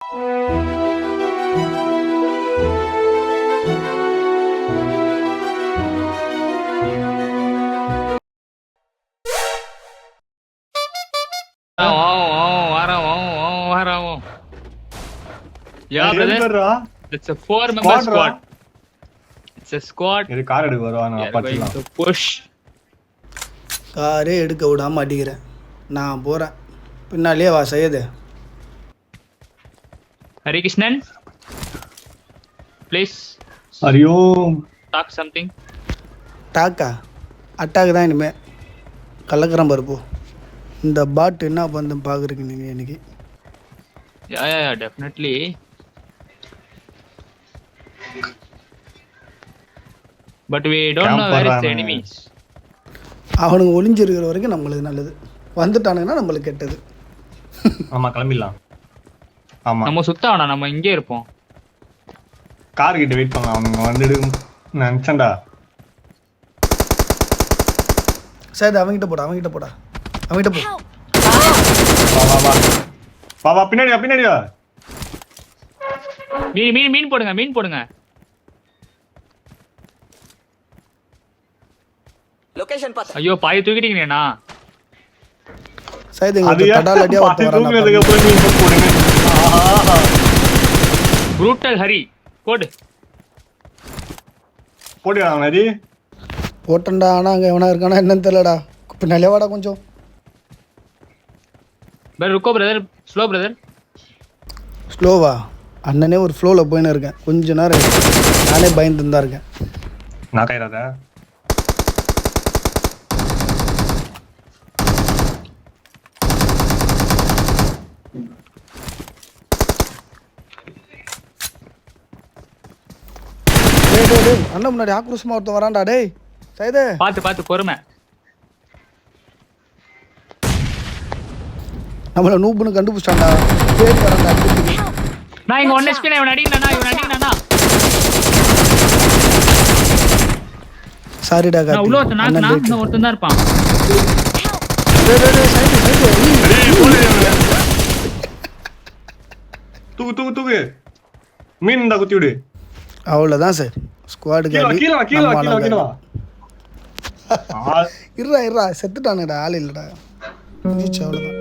Yeah, brother. It's a 4-member squad. It's a squad. இது car எடுக்க வருவாங்க We are அப்பா going சொல்லலாம். to push. காரே எடுக்க விடாமல் அடிக்கிறேன். நான் போகிறேன். பின்னாலேயே வா சையது. Hari Krishnan, please ஐயோ talk something. டாக்கா அட்டாக்கு தான் இனிமேல் கலக்கிறேன் பருப்பு. இந்த பாட்டு என்ன பண்ணு பார்க்குறீங்க நீங்கள் இன்னைக்கு. Yeah, definitely. But we don't know where is the enemies. அவனுங்க ஒளிஞ்சிருக்கிற வரைக்கும் நம்மளுக்கு நல்லது, வந்துட்டானுங்கன்னா நம்மளுக்கு கெட்டது. ஆமா கிளம்பிடலாம். ஆமா நம்ம சுத்த வேணாம், நம்ம இங்கே இருப்போம். கார் கிட்ட வெயிட் பண்ணலாம். அவனுங்க வந்துடு நினச்சேன்டா. சரி அவங்ககிட்ட போடா, அவங்ககிட்ட போடா, அவங்ககிட்ட போ. வா வா வா வா வா பின்னாடியா பின்னாடியா. மீன் போடுங்க, மீன் போடுங்க. லொகேஷன் பாத்து. ஐயோ பாய் தூக்கிட்டீங்கண்ணா. சரி இங்க தடால் அடியா பாத்து வரணும். தூக்குறதுக்கு அப்புறம் நீ போடுங்க. ஆஹா Brutal Hari போடு. போடுடா ஹரி. போட்டண்டா. ஆனால் அங்கே எவனா இருக்கானா என்னன்னு தெரியலடா. பின்னாலே வாடா கொஞ்சம். பிரதர் ருக்கோ பிரதர், ஸ்லோ பிரதர். ஸ்லோவா? அண்ணனே ஒரு ஃப்ளோவில் போயின்னு இருக்கேன். கொஞ்ச நேரம் நானே பயந்துன்னு தான் இருக்கேன். நான் கைராத டேய் அண்ணன் முன்னாடி ஆக்ரோஷமா ஒருத்தன் வரான்டா. டேய் சைதே பார்த்து பொறுமை. நம்மள நூப்புன்னு கண்டுபிடிச்சான்டா. தேடி வரான்டா. நான் இங்க 1 HP இவன் அடிங்கண்ணா. சாரிடா நான் உள்ள கார்த்தி. ஒருத்தன் இன்னும் ஒருத்தன் தான் இருப்பான். டேய் சைடு. தூக்கு மீன் இருந்தா குத்தி விடு. அவ்வளோதான் சார். ஸ்குவாடுக்கு கீழே இருடா செத்துட்டானுடா. ஆள் இல்லைடா. அவ்வளோதான்.